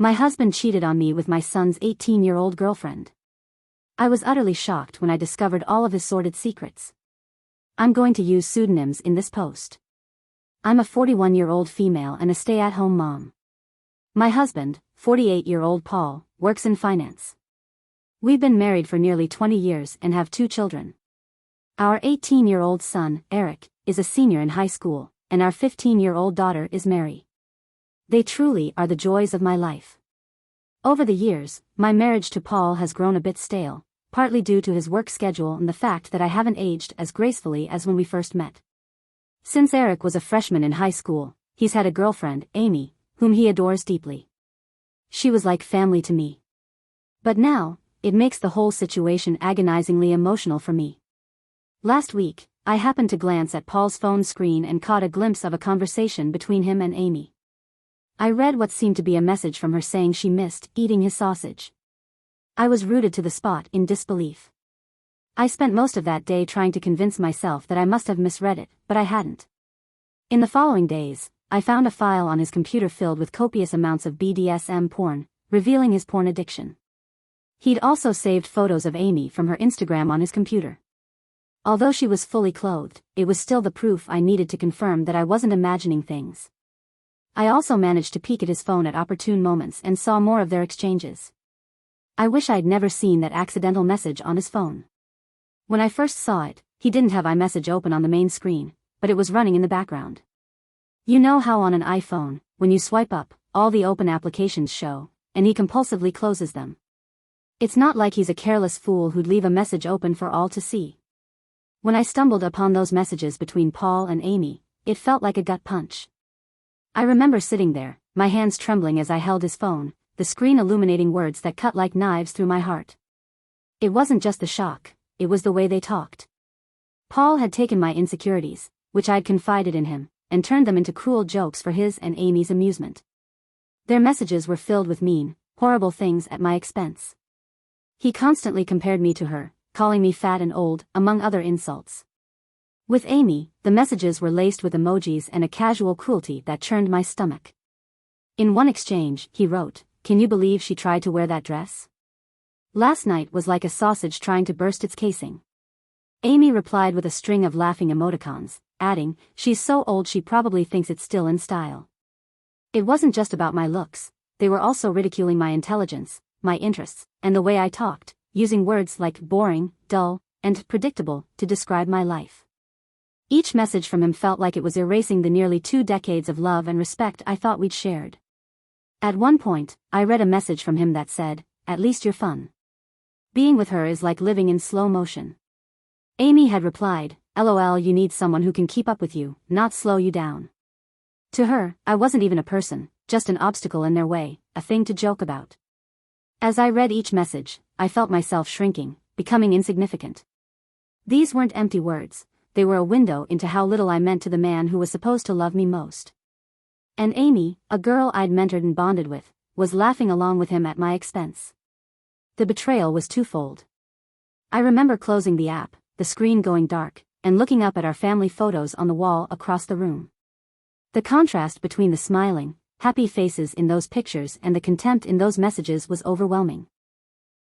My husband cheated on me with my son's 18-year-old girlfriend. I was utterly shocked when I discovered all of his sordid secrets. I'm going to use pseudonyms in this post. I'm a 41-year-old female and a stay-at-home mom. My husband, 48-year-old Paul, works in finance. We've been married for nearly 20 years and have 2 children. Our 18-year-old son, Eric, is a senior in high school, and our 15-year-old daughter is Mary. They truly are the joys of my life. Over the years, my marriage to Paul has grown a bit stale, partly due to his work schedule and the fact that I haven't aged as gracefully as when we first met. Since Eric was a freshman in high school, he's had a girlfriend, Amy, whom he adores deeply. She was like family to me. But now, it makes the whole situation agonizingly emotional for me. Last week, I happened to glance at Paul's phone screen and caught a glimpse of a conversation between him and Amy. I read what seemed to be a message from her saying she missed eating his sausage. I was rooted to the spot in disbelief. I spent most of that day trying to convince myself that I must have misread it, but I hadn't. In the following days, I found a file on his computer filled with copious amounts of BDSM porn, revealing his porn addiction. He'd also saved photos of Amy from her Instagram on his computer. Although she was fully clothed, it was still the proof I needed to confirm that I wasn't imagining things. I also managed to peek at his phone at opportune moments and saw more of their exchanges. I wish I'd never seen that accidental message on his phone. When I first saw it, he didn't have iMessage open on the main screen, but it was running in the background. You know how on an iPhone, when you swipe up, all the open applications show, and he compulsively closes them. It's not like he's a careless fool who'd leave a message open for all to see. When I stumbled upon those messages between Paul and Amy, it felt like a gut punch. I remember sitting there, my hands trembling as I held his phone, the screen illuminating words that cut like knives through my heart. It wasn't just the shock, it was the way they talked. Paul had taken my insecurities, which I'd confided in him, and turned them into cruel jokes for his and Amy's amusement. Their messages were filled with mean, horrible things at my expense. He constantly compared me to her, calling me fat and old, among other insults. With Amy, the messages were laced with emojis and a casual cruelty that churned my stomach. In one exchange, he wrote, "Can you believe she tried to wear that dress? Last night was like a sausage trying to burst its casing." Amy replied with a string of laughing emoticons, adding, "She's so old she probably thinks it's still in style." It wasn't just about my looks, they were also ridiculing my intelligence, my interests, and the way I talked, using words like boring, dull, and predictable to describe my life. Each message from him felt like it was erasing the nearly 2 decades of love and respect I thought we'd shared. At one point, I read a message from him that said, "At least you're fun. Being with her is like living in slow motion." Amy had replied, "LOL, you need someone who can keep up with you, not slow you down." To her, I wasn't even a person, just an obstacle in their way, a thing to joke about. As I read each message, I felt myself shrinking, becoming insignificant. These weren't empty words, they were a window into how little I meant to the man who was supposed to love me most. And Amy, a girl I'd mentored and bonded with, was laughing along with him at my expense. The betrayal was twofold. I remember closing the app, the screen going dark, and looking up at our family photos on the wall across the room. The contrast between the smiling, happy faces in those pictures and the contempt in those messages was overwhelming.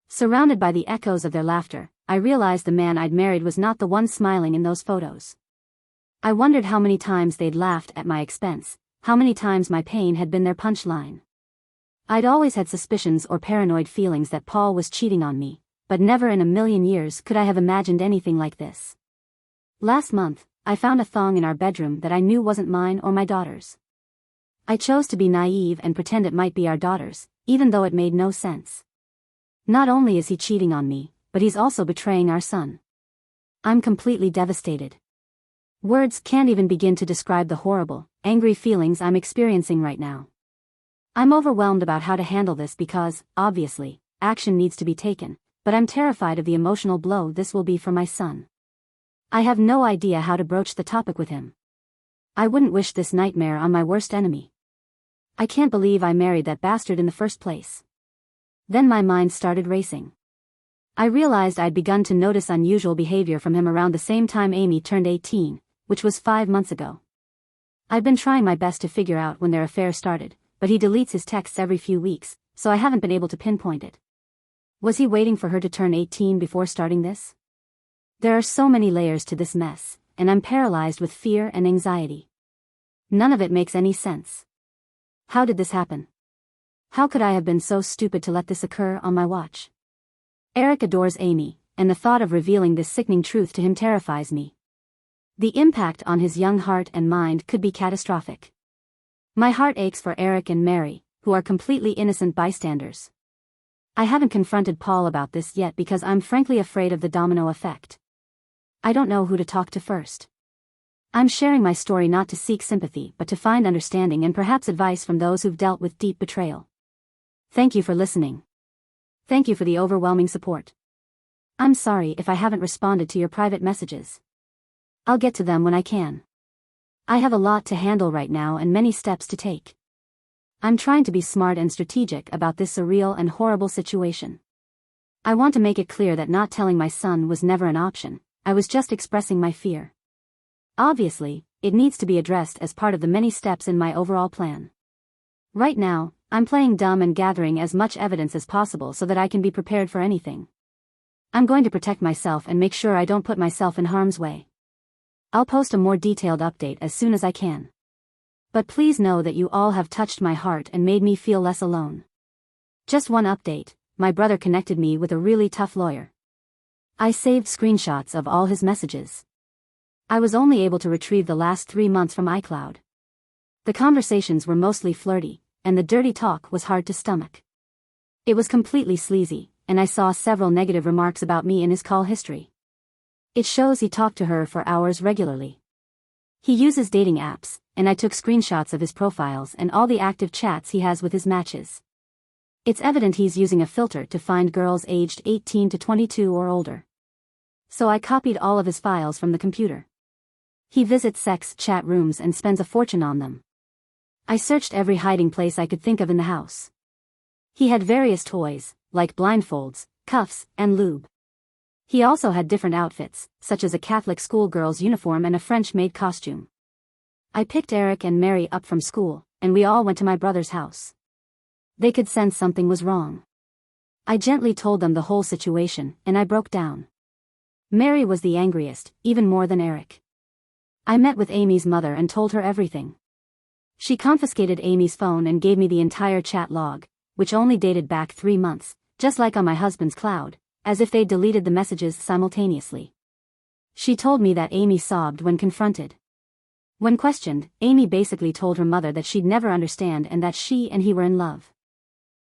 Surrounded by the echoes of their laughter, I realized the man I'd married was not the one smiling in those photos. I wondered how many times they'd laughed at my expense, how many times my pain had been their punchline. I'd always had suspicions or paranoid feelings that Paul was cheating on me, but never in a million years could I have imagined anything like this. Last month, I found a thong in our bedroom that I knew wasn't mine or my daughter's. I chose to be naive and pretend it might be our daughter's, even though it made no sense. Not only is he cheating on me, but he's also betraying our son. I'm completely devastated. Words can't even begin to describe the horrible, angry feelings I'm experiencing right now. I'm overwhelmed about how to handle this because, obviously, action needs to be taken, but I'm terrified of the emotional blow this will be for my son. I have no idea how to broach the topic with him. I wouldn't wish this nightmare on my worst enemy. I can't believe I married that bastard in the first place. Then my mind started racing. I realized I'd begun to notice unusual behavior from him around the same time Amy turned 18, which was 5 months ago. I'd been trying my best to figure out when their affair started, but he deletes his texts every few weeks, so I haven't been able to pinpoint it. Was he waiting for her to turn 18 before starting this? There are so many layers to this mess, and I'm paralyzed with fear and anxiety. None of it makes any sense. How did this happen? How could I have been so stupid to let this occur on my watch? Eric adores Amy, and the thought of revealing this sickening truth to him terrifies me. The impact on his young heart and mind could be catastrophic. My heart aches for Eric and Mary, who are completely innocent bystanders. I haven't confronted Paul about this yet because I'm frankly afraid of the domino effect. I don't know who to talk to first. I'm sharing my story not to seek sympathy but to find understanding and perhaps advice from those who've dealt with deep betrayal. Thank you for listening. Thank you for the overwhelming support. I'm sorry if I haven't responded to your private messages. I'll get to them when I can. I have a lot to handle right now and many steps to take. I'm trying to be smart and strategic about this surreal and horrible situation. I want to make it clear that not telling my son was never an option. I was just expressing my fear. Obviously, it needs to be addressed as part of the many steps in my overall plan. Right now, I'm playing dumb and gathering as much evidence as possible so that I can be prepared for anything. I'm going to protect myself and make sure I don't put myself in harm's way. I'll post a more detailed update as soon as I can. But please know that you all have touched my heart and made me feel less alone. Just one update, my brother connected me with a really tough lawyer. I saved screenshots of all his messages. I was only able to retrieve the last 3 months from iCloud. The conversations were mostly flirty, and the dirty talk was hard to stomach. It was completely sleazy, and I saw several negative remarks about me in his call history. It shows he talked to her for hours regularly. He uses dating apps, and I took screenshots of his profiles and all the active chats he has with his matches. It's evident he's using a filter to find girls aged 18 to 22 or older. So I copied all of his files from the computer. He visits sex chat rooms and spends a fortune on them. I searched every hiding place I could think of in the house. He had various toys, like blindfolds, cuffs, and lube. He also had different outfits, such as a Catholic schoolgirl's uniform and a French-maid costume. I picked Eric and Mary up from school, and we all went to my brother's house. They could sense something was wrong. I gently told them the whole situation, and I broke down. Mary was the angriest, even more than Eric. I met with Amy's mother and told her everything. She confiscated Amy's phone and gave me the entire chat log, which only dated back 3 months, just like on my husband's cloud, as if they'd deleted the messages simultaneously. She told me that Amy sobbed when confronted. When questioned, Amy basically told her mother that she'd never understand and that she and he were in love.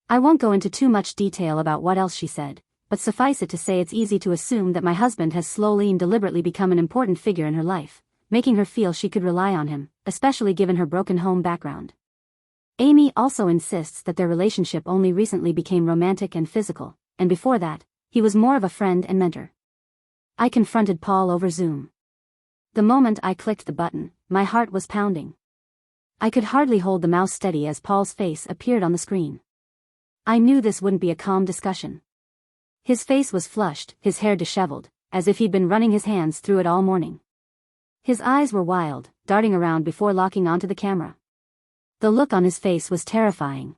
I won't go into too much detail about what else she said, but suffice it to say it's easy to assume that my husband has slowly and deliberately become an important figure in her life, making her feel she could rely on him, especially given her broken home background. Amy also insists that their relationship only recently became romantic and physical, and before that, he was more of a friend and mentor. I confronted Paul over Zoom. The moment I clicked the button, my heart was pounding. I could hardly hold the mouse steady as Paul's face appeared on the screen. I knew this wouldn't be a calm discussion. His face was flushed, his hair disheveled, as if he'd been running his hands through it all morning. His eyes were wild, darting around before locking onto the camera. The look on his face was terrifying.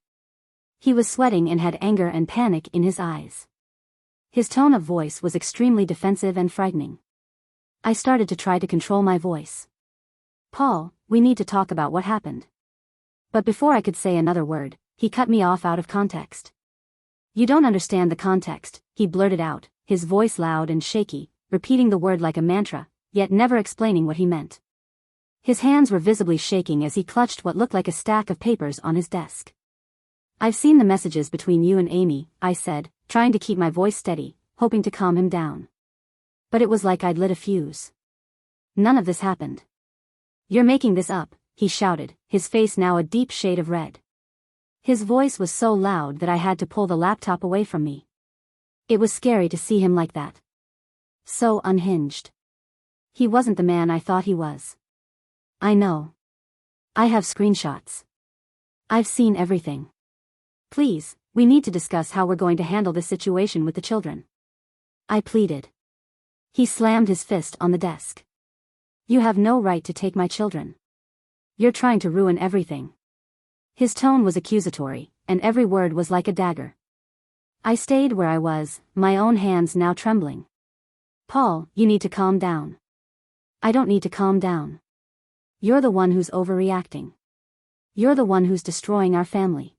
He was sweating and had anger and panic in his eyes. His tone of voice was extremely defensive and frightening. I started to try to control my voice. "Paul, we need to talk about what happened." But before I could say another word, he cut me off out of context. "You don't understand the context," he blurted out, his voice loud and shaky, repeating the word like a mantra, yet never explaining what he meant. His hands were visibly shaking as he clutched what looked like a stack of papers on his desk. "I've seen the messages between you and Amy," I said, trying to keep my voice steady, hoping to calm him down. But it was like I'd lit a fuse. "None of this happened." "You're making this up," he shouted, his face now a deep shade of red. His voice was so loud that I had to pull the laptop away from me. It was scary to see him like that. So unhinged. He wasn't the man I thought he was. "I know. I have screenshots. I've seen everything. Please, we need to discuss how we're going to handle this situation with the children," I pleaded. He slammed his fist on the desk. "You have no right to take my children. You're trying to ruin everything." His tone was accusatory, and every word was like a dagger. I stayed where I was, my own hands now trembling. Paul, you need to calm down. I don't need to calm down. You're the one who's overreacting. You're the one who's destroying our family.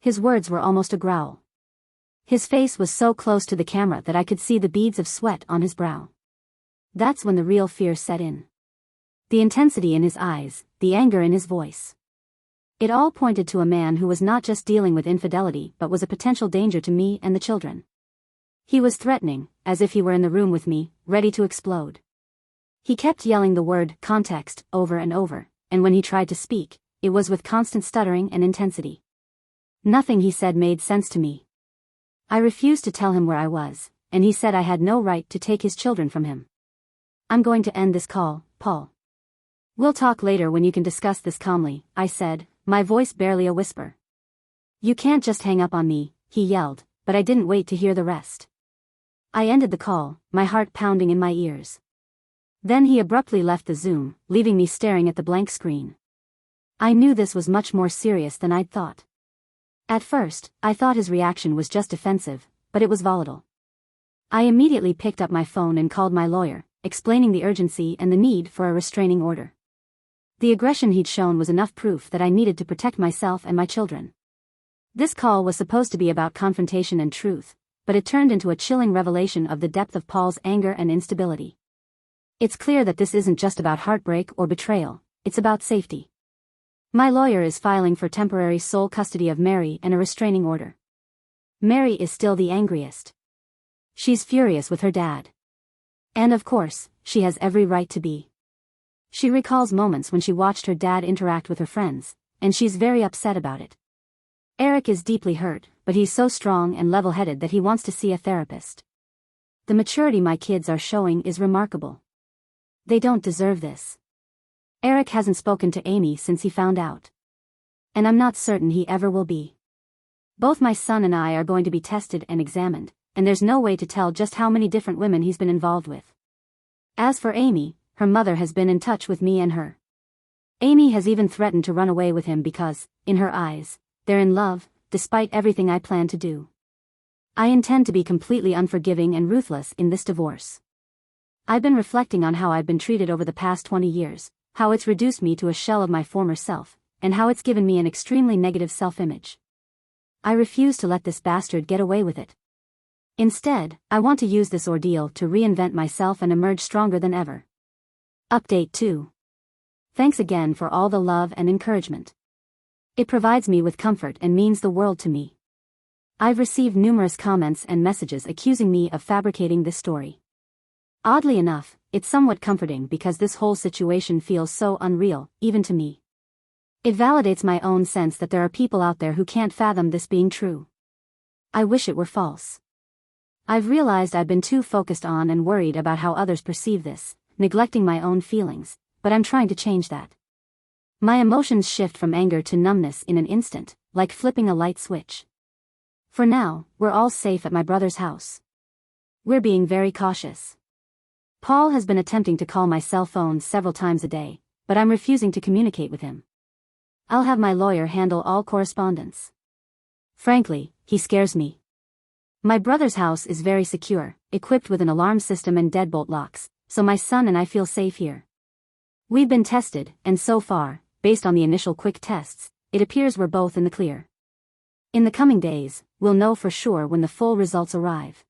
His words were almost a growl. His face was so close to the camera that I could see the beads of sweat on his brow. That's when the real fear set in. The intensity in his eyes, the anger in his voice. It all pointed to a man who was not just dealing with infidelity but was a potential danger to me and the children. He was threatening, as if he were in the room with me, ready to explode. He kept yelling the word context over and over, and when he tried to speak, it was with constant stuttering and intensity. Nothing he said made sense to me. I refused to tell him where I was, and he said I had no right to take his children from him. I'm going to end this call, Paul. We'll talk later when you can discuss this calmly, I said, my voice barely a whisper. You can't just hang up on me, he yelled, but I didn't wait to hear the rest. I ended the call, my heart pounding in my ears. Then he abruptly left the Zoom, leaving me staring at the blank screen. I knew this was much more serious than I'd thought. At first, I thought his reaction was just defensive, but it was volatile. I immediately picked up my phone and called my lawyer, explaining the urgency and the need for a restraining order. The aggression he'd shown was enough proof that I needed to protect myself and my children. This call was supposed to be about confrontation and truth, but it turned into a chilling revelation of the depth of Paul's anger and instability. It's clear that this isn't just about heartbreak or betrayal, it's about safety. My lawyer is filing for temporary sole custody of Mary and a restraining order. Mary is still the angriest. She's furious with her dad. And of course, she has every right to be. She recalls moments when she watched her dad interact with her friends, and she's very upset about it. Eric is deeply hurt, but he's so strong and level-headed that he wants to see a therapist. The maturity my kids are showing is remarkable. They don't deserve this. Eric hasn't spoken to Amy since he found out. And I'm not certain he ever will be. Both my son and I are going to be tested and examined, and there's no way to tell just how many different women he's been involved with. As for Amy, her mother has been in touch with me and her. Amy has even threatened to run away with him because, in her eyes, they're in love, despite everything I plan to do. I intend to be completely unforgiving and ruthless in this divorce. I've been reflecting on how I've been treated over the past 20 years, how it's reduced me to a shell of my former self, and how it's given me an extremely negative self-image. I refuse to let this bastard get away with it. Instead, I want to use this ordeal to reinvent myself and emerge stronger than ever. Update 2. Thanks again for all the love and encouragement. It provides me with comfort and means the world to me. I've received numerous comments and messages accusing me of fabricating this story. Oddly enough, it's somewhat comforting because this whole situation feels so unreal, even to me. It validates my own sense that there are people out there who can't fathom this being true. I wish it were false. I've realized I've been too focused on and worried about how others perceive this, neglecting my own feelings, but I'm trying to change that. My emotions shift from anger to numbness in an instant, like flipping a light switch. For now, we're all safe at my brother's house. We're being very cautious. Paul has been attempting to call my cell phone several times a day, but I'm refusing to communicate with him. I'll have my lawyer handle all correspondence. Frankly, he scares me. My brother's house is very secure, equipped with an alarm system and deadbolt locks, so my son and I feel safe here. We've been tested, and so far, based on the initial quick tests, it appears we're both in the clear. In the coming days, we'll know for sure when the full results arrive.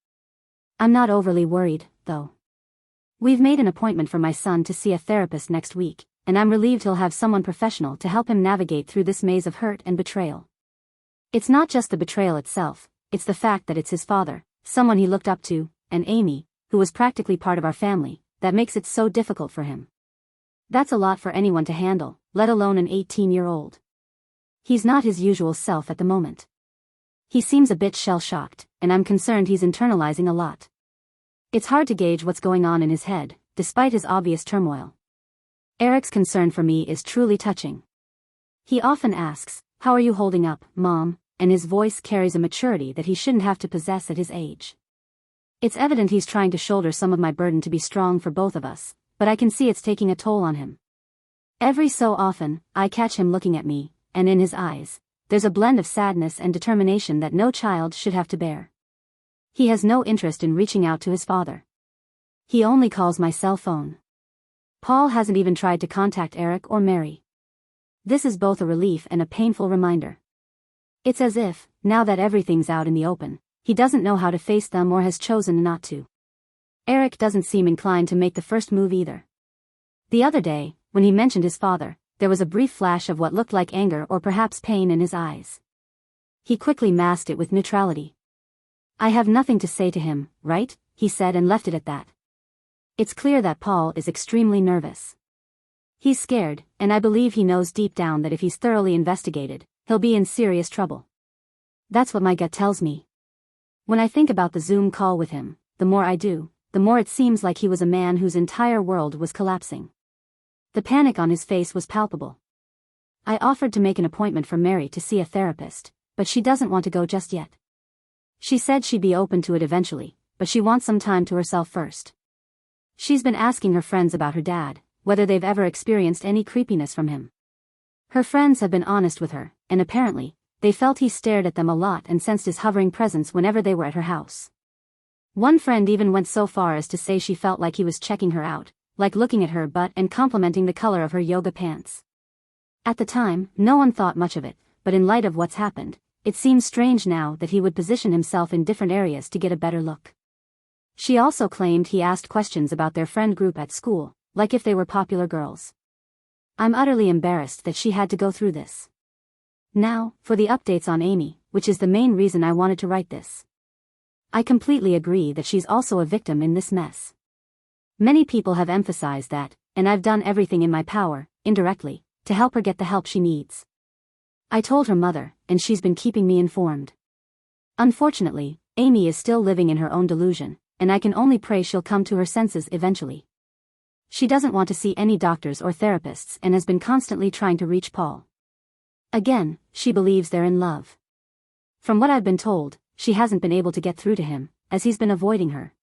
I'm not overly worried, though. We've made an appointment for my son to see a therapist next week, and I'm relieved he'll have someone professional to help him navigate through this maze of hurt and betrayal. It's not just the betrayal itself, it's the fact that it's his father, someone he looked up to, and Amy, who was practically part of our family, that makes it so difficult for him. That's a lot for anyone to handle, let alone an 18-year-old. He's not his usual self at the moment. He seems a bit shell-shocked, and I'm concerned he's internalizing a lot. It's hard to gauge what's going on in his head, despite his obvious turmoil. Eric's concern for me is truly touching. He often asks, "How are you holding up, Mom?" and his voice carries a maturity that he shouldn't have to possess at his age. It's evident he's trying to shoulder some of my burden to be strong for both of us, but I can see it's taking a toll on him. Every so often, I catch him looking at me, and in his eyes, there's a blend of sadness and determination that no child should have to bear. He has no interest in reaching out to his father. He only calls my cell phone. Paul hasn't even tried to contact Eric or Mary. This is both a relief and a painful reminder. It's as if, now that everything's out in the open, he doesn't know how to face them or has chosen not to. Eric doesn't seem inclined to make the first move either. The other day, when he mentioned his father, there was a brief flash of what looked like anger or perhaps pain in his eyes. He quickly masked it with neutrality. "I have nothing to say to him, right?" he said, and left it at that. It's clear that Paul is extremely nervous. He's scared, and I believe he knows deep down that if he's thoroughly investigated, he'll be in serious trouble. That's what my gut tells me. When I think about the Zoom call with him, the more I do, the more it seems like he was a man whose entire world was collapsing. The panic on his face was palpable. I offered to make an appointment for Mary to see a therapist, but she doesn't want to go just yet. She said she'd be open to it eventually, but she wants some time to herself first. She's been asking her friends about her dad, whether they've ever experienced any creepiness from him. Her friends have been honest with her, and apparently, they felt he stared at them a lot and sensed his hovering presence whenever they were at her house. One friend even went so far as to say she felt like he was checking her out, like looking at her butt and complimenting the color of her yoga pants. At the time, no one thought much of it, but in light of what's happened, it seems strange now that he would position himself in different areas to get a better look. She also claimed he asked questions about their friend group at school, like if they were popular girls. I'm utterly embarrassed that she had to go through this. Now, for the updates on Amy, which is the main reason I wanted to write this. I completely agree that she's also a victim in this mess. Many people have emphasized that, and I've done everything in my power, indirectly, to help her get the help she needs. I told her mother, and she's been keeping me informed. Unfortunately, Amy is still living in her own delusion, and I can only pray she'll come to her senses eventually. She doesn't want to see any doctors or therapists and has been constantly trying to reach Paul. Again, she believes they're in love. From what I've been told, she hasn't been able to get through to him, as he's been avoiding her.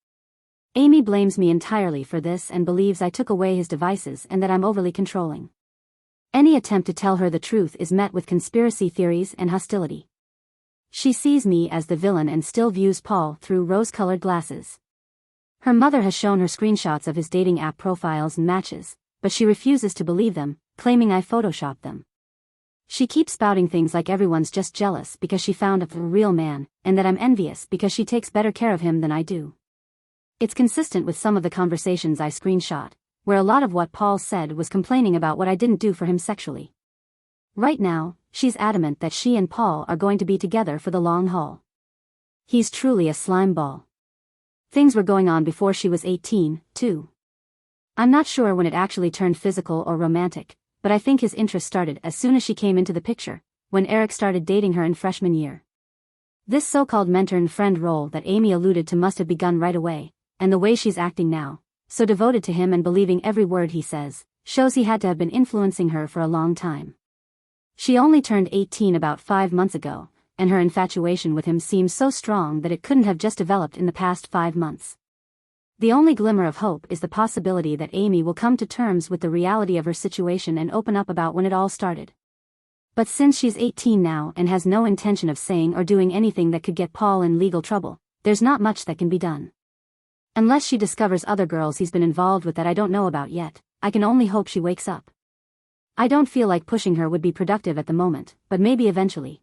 Amy blames me entirely for this and believes I took away his devices and that I'm overly controlling. Any attempt to tell her the truth is met with conspiracy theories and hostility. She sees me as the villain and still views Paul through rose-colored glasses. Her mother has shown her screenshots of his dating app profiles and matches, but she refuses to believe them, claiming I photoshopped them. She keeps spouting things like everyone's just jealous because she found a real man, and that I'm envious because she takes better care of him than I do. It's consistent with some of the conversations I screenshot, where a lot of what Paul said was complaining about what I didn't do for him sexually. Right now, she's adamant that she and Paul are going to be together for the long haul. He's truly a slime ball. Things were going on before she was 18, too. I'm not sure when it actually turned physical or romantic, but I think his interest started as soon as she came into the picture, when Eric started dating her in freshman year. This so-called mentor and friend role that Amy alluded to must have begun right away, and the way she's acting now, so devoted to him and believing every word he says, shows he had to have been influencing her for a long time. She only turned 18 about 5 months ago, and her infatuation with him seems so strong that it couldn't have just developed in the past 5 months. The only glimmer of hope is the possibility that Amy will come to terms with the reality of her situation and open up about when it all started. But since she's 18 now and has no intention of saying or doing anything that could get Paul in legal trouble, there's not much that can be done. Unless she discovers other girls he's been involved with that I don't know about yet, I can only hope she wakes up. I don't feel like pushing her would be productive at the moment, but maybe eventually.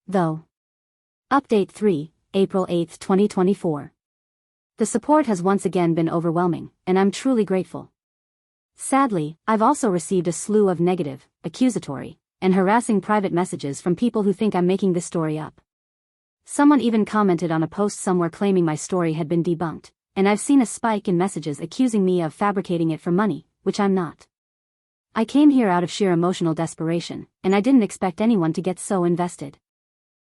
Though. Update 3, April 8, 2024. The support has once again been overwhelming, and I'm truly grateful. Sadly, I've also received a slew of negative, accusatory, and harassing private messages from people who think I'm making this story up. Someone even commented on a post somewhere claiming my story had been debunked, and I've seen a spike in messages accusing me of fabricating it for money, which I'm not. I came here out of sheer emotional desperation, and I didn't expect anyone to get so invested.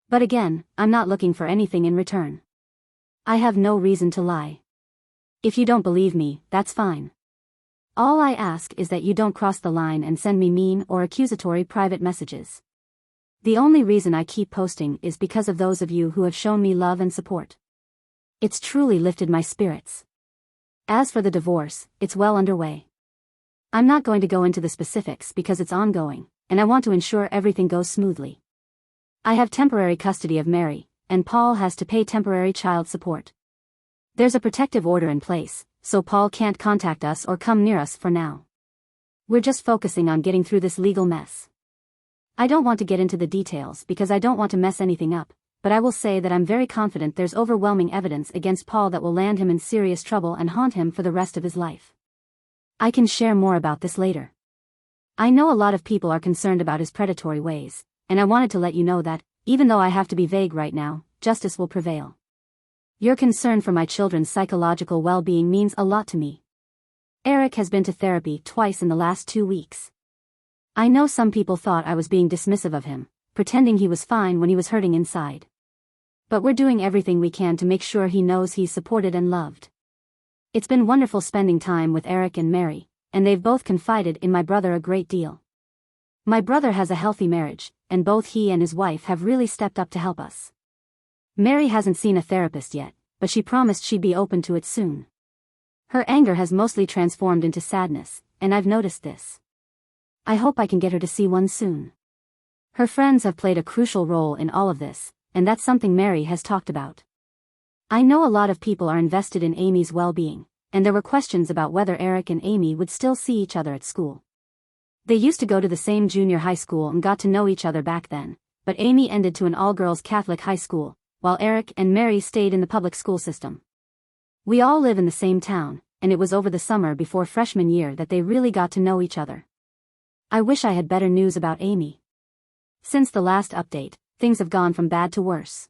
But again, I'm not looking for anything in return. I have no reason to lie. If you don't believe me, that's fine. All I ask is that you don't cross the line and send me mean or accusatory private messages. The only reason I keep posting is because of those of you who have shown me love and support. It's truly lifted my spirits. As for the divorce, it's well underway. I'm not going to go into the specifics because it's ongoing, and I want to ensure everything goes smoothly. I have temporary custody of Mary, and Paul has to pay temporary child support. There's a protective order in place, so Paul can't contact us or come near us for now. We're just focusing on getting through this legal mess. I don't want to get into the details because I don't want to mess anything up, but I will say that I'm very confident there's overwhelming evidence against Paul that will land him in serious trouble and haunt him for the rest of his life. I can share more about this later. I know a lot of people are concerned about his predatory ways, and I wanted to let you know that, even though I have to be vague right now, justice will prevail. Your concern for my children's psychological well-being means a lot to me. Eric has been to therapy twice in the last 2 weeks. I know some people thought I was being dismissive of him, pretending he was fine when he was hurting inside. But we're doing everything we can to make sure he knows he's supported and loved. It's been wonderful spending time with Eric and Mary, and they've both confided in my brother a great deal. My brother has a healthy marriage, and both he and his wife have really stepped up to help us. Mary hasn't seen a therapist yet, but she promised she'd be open to it soon. Her anger has mostly transformed into sadness, and I've noticed this. I hope I can get her to see one soon. Her friends have played a crucial role in all of this, and that's something Mary has talked about. I know a lot of people are invested in Amy's well-being, and there were questions about whether Eric and Amy would still see each other at school. They used to go to the same junior high school and got to know each other back then, but Amy ended to an all-girls Catholic high school, while Eric and Mary stayed in the public school system. We all live in the same town, and it was over the summer before freshman year that they really got to know each other. I wish I had better news about Amy. Since the last update, things have gone from bad to worse.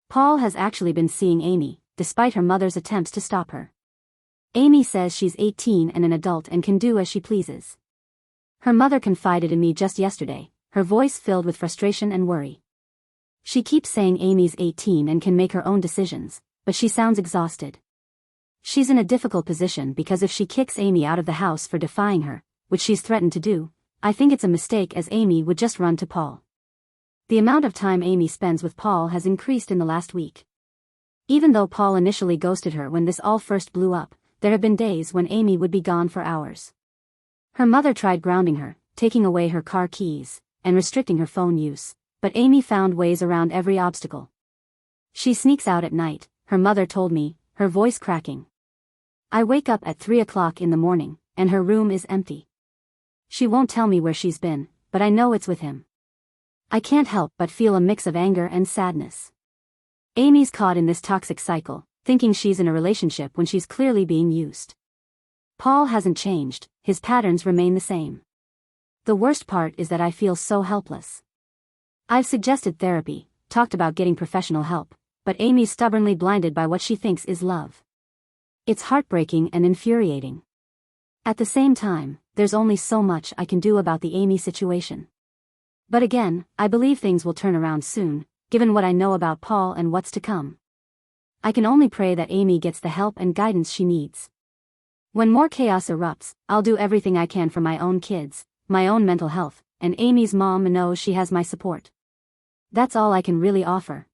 Paul has actually been seeing Amy, despite her mother's attempts to stop her. Amy says she's 18 and an adult and can do as she pleases. Her mother confided in me just yesterday, her voice filled with frustration and worry. She keeps saying Amy's 18 and can make her own decisions, but she sounds exhausted. She's in a difficult position because if she kicks Amy out of the house for defying her, which she's threatened to do, I think it's a mistake as Amy would just run to Paul. The amount of time Amy spends with Paul has increased in the last week. Even though Paul initially ghosted her when this all first blew up, there have been days when Amy would be gone for hours. Her mother tried grounding her, taking away her car keys, and restricting her phone use, but Amy found ways around every obstacle. She sneaks out at night, her mother told me, her voice cracking. I wake up at 3 o'clock in the morning, and her room is empty. She won't tell me where she's been, but I know it's with him. I can't help but feel a mix of anger and sadness. Amy's caught in this toxic cycle, thinking she's in a relationship when she's clearly being used. Paul hasn't changed, his patterns remain the same. The worst part is that I feel so helpless. I've suggested therapy, talked about getting professional help, but Amy's stubbornly blinded by what she thinks is love. It's heartbreaking and infuriating. At the same time, there's only so much I can do about the Amy situation. But again, I believe things will turn around soon, given what I know about Paul and what's to come. I can only pray that Amy gets the help and guidance she needs. When more chaos erupts, I'll do everything I can for my own kids, my own mental health, and Amy's mom knows she has my support. That's all I can really offer.